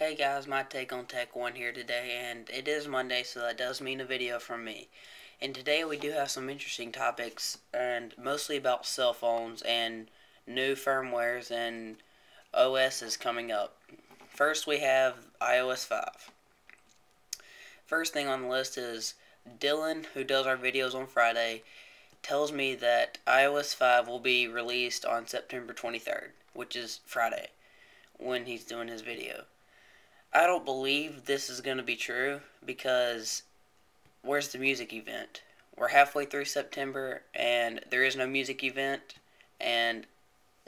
Hey guys, my take on Tech 1 here today, and it is Monday, so that does mean a video from me. And today we do have some interesting topics, and mostly about cell phones and new firmwares and OSs coming up. First we have iOS 5. First thing on the list is Dylan, who does our videos on Friday, tells me that iOS 5 will be released on September 23rd, which is Friday, when he's doing his video. I don't believe this is going to be true because where's the music event? We're halfway through September and there is no music event and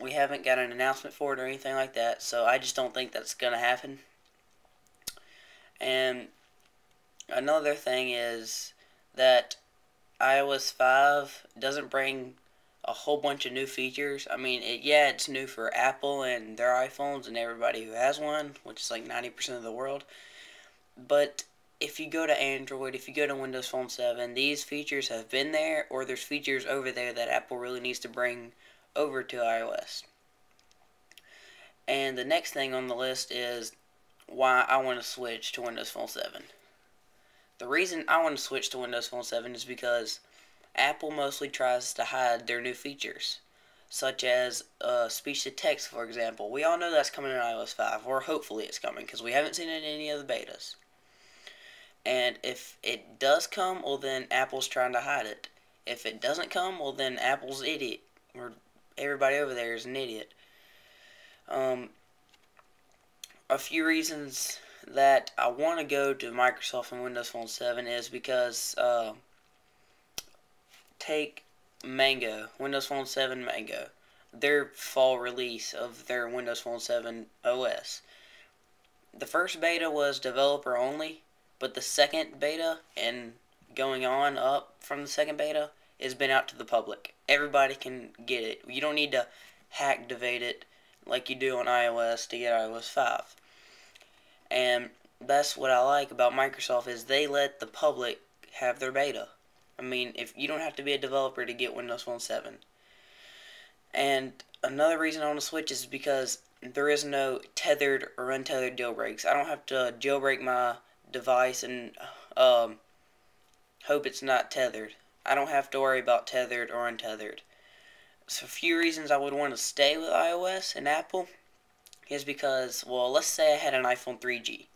we haven't got an announcement for it or anything like that, so I just don't think that's going to happen. And another thing is that iOS 5 doesn't bring a whole bunch of new features. I mean, it's new for Apple and their iPhones and everybody who has one, which is like 90% of the world. But if you go to Android, if you go to Windows Phone 7, these features have been there, or there's features over there that Apple really needs to bring over to iOS. And the next thing on the list is why I want to switch to Windows Phone 7. The reason I want to switch to Windows Phone 7 is because Apple mostly tries to hide their new features, such as speech-to-text, for example. We all know that's coming in iOS 5, or hopefully it's coming, because we haven't seen it in any of the betas. And if it does come, well then Apple's trying to hide it. If it doesn't come, well then Apple's an idiot, or everybody over there is an idiot. A few reasons that I want to go to Microsoft and Windows Phone 7 is because take Mango, Windows Phone 7 Mango, their fall release of their Windows Phone 7 OS. The first beta was developer only, but the second beta and going on up from the second beta has been out to the public. Everybody can get it. You don't need to hacktivate it like you do on iOS to get iOS 5. And that's what I like about Microsoft is they let the public have their beta. I mean, if you don't have to be a developer to get Windows Phone 7. And another reason I want to switch is because there is no tethered or untethered jailbreaks. I don't have to jailbreak my device and hope it's not tethered. I don't have to worry about tethered or untethered. So a few reasons I would want to stay with iOS and Apple is because, well, let's say I had an iPhone 3G.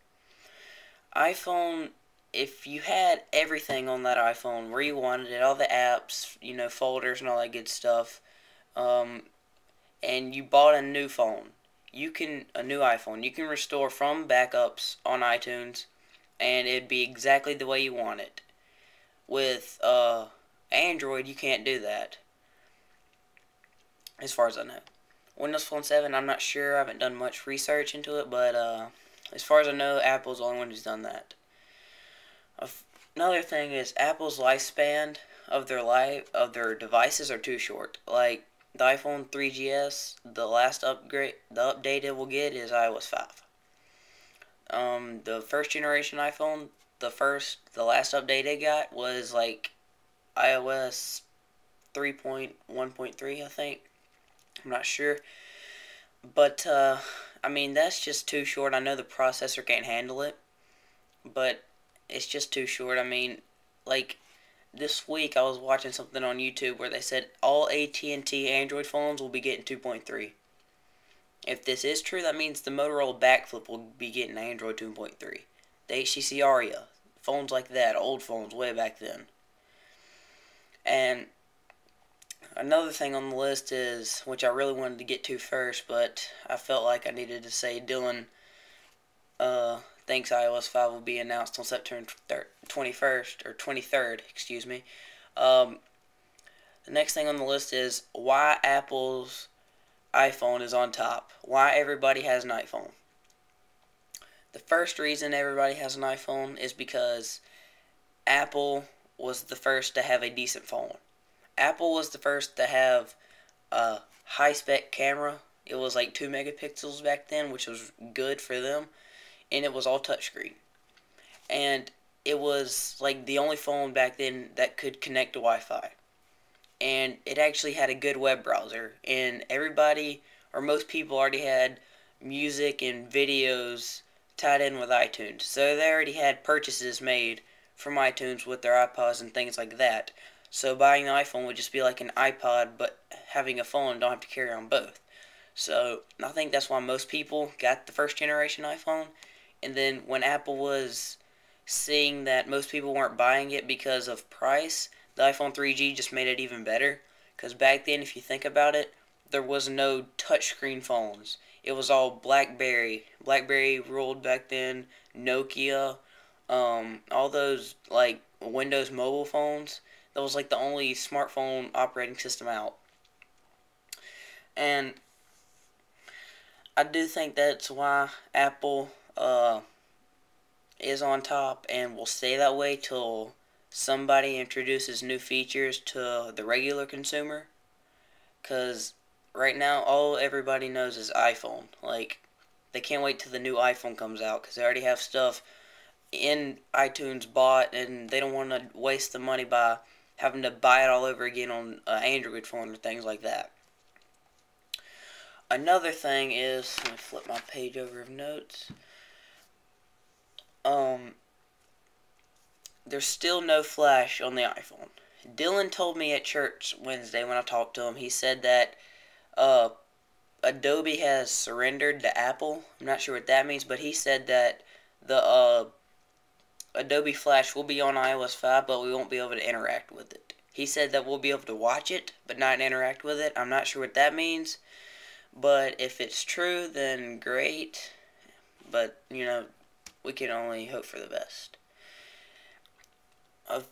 iPhone, if you had everything on that iPhone where you wanted it, all the apps, folders and all that good stuff, and you bought a new phone, a new iPhone, you can restore from backups on iTunes, and it'd be exactly the way you want it. With Android, you can't do that, as far as I know. Windows Phone 7, I'm not sure. I haven't done much research into it, but as far as I know, Apple's the only one who's done that. Another thing is Apple's lifespan of their devices are too short. Like the iPhone 3GS, the update it will get is iOS 5. The first generation iPhone, the last update it got was like iOS 3.1.3, I think. I'm not sure. But, I mean, that's just too short. I know the processor can't handle it, but it's just too short. I mean, like, this week I was watching something on YouTube where they said all AT&T Android phones will be getting 2.3. If this is true, that means the Motorola Backflip will be getting Android 2.3. The HTC Aria, phones like that, old phones way back then. And another thing on the list is, which I really wanted to get to first, but I felt like I needed to say Dylan thinks iOS 5 will be announced on September 21st, or 23rd, excuse me. The next thing on the list is why Apple's iPhone is on top. Why everybody has an iPhone. The first reason everybody has an iPhone is because Apple was the first to have a decent phone. Apple was the first to have a high-spec camera. It was like 2 megapixels back then, which was good for them, and it was all touchscreen. And it was like the only phone back then that could connect to Wi-Fi. And it actually had a good web browser, and everybody, or most people, already had music and videos tied in with iTunes. So they already had purchases made from iTunes with their iPods and things like that. So buying an iPhone would just be like an iPod, but having a phone, don't have to carry on both. So I think that's why most people got the first generation iPhone. And then when Apple was seeing that most people weren't buying it because of price, the iPhone 3G just made it even better. Because back then, if you think about it, there was no touchscreen phones. It was all BlackBerry. BlackBerry ruled back then. Nokia, all those like Windows mobile phones. That was like the only smartphone operating system out. And I do think that's why Apple is on top and will stay that way till somebody introduces new features to the regular consumer. Because right now, all everybody knows is iPhone. Like, they can't wait till the new iPhone comes out because they already have stuff in iTunes bought and they don't want to waste the money by having to buy it all over again on an Android phone or things like that. Another thing is, let me flip my page over of notes. There's still no flash on the iPhone. Dylan told me at church Wednesday when I talked to him, he said that Adobe has surrendered to Apple. I'm not sure what that means, but he said that the Adobe Flash will be on iOS 5, but we won't be able to interact with it. He said that we'll be able to watch it, but not interact with it. I'm not sure what that means, but if it's true, then great. But, you know, we can only hope for the best. Of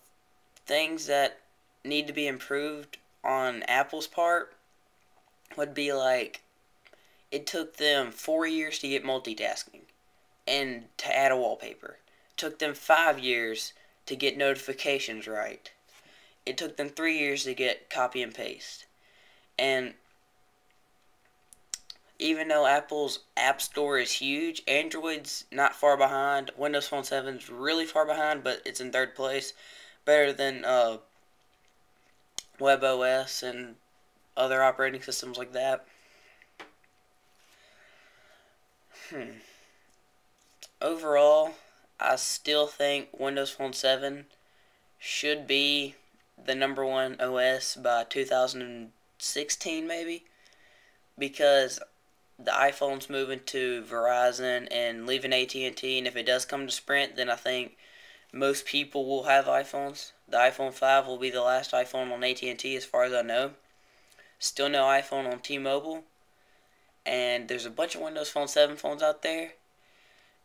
things that need to be improved on Apple's part would be like, it took them 4 years to get multitasking and to add a wallpaper. It took them 5 years to get notifications right. It took them 3 years to get copy and paste. And even though Apple's App Store is huge, Android's not far behind. Windows Phone 7's really far behind, but it's in third place. Better than WebOS and other operating systems like that. Overall, I still think Windows Phone 7 should be the #1 OS by 2016 maybe, because the iPhone's moving to Verizon and leaving AT&T, and if it does come to Sprint, then I think most people will have iPhones. The iPhone 5 will be the last iPhone on AT&T as far as I know. Still no iPhone on T-Mobile. And there's a bunch of Windows Phone 7 phones out there.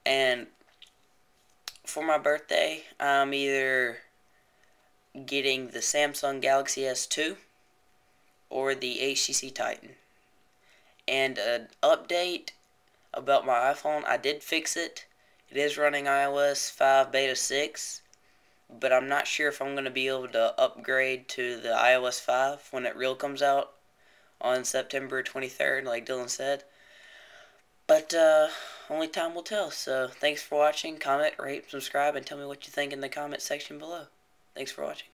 And for my birthday, I'm either getting the Samsung Galaxy S2 or the HTC Titan. And an update about my iPhone, I did fix it. It is running iOS 5 Beta 6, but I'm not sure if I'm going to be able to upgrade to the iOS 5 when it real comes out on September 23rd, like Dylan said. But only time will tell. So thanks for watching. Comment, rate, subscribe, and tell me what you think in the comment section below. Thanks for watching.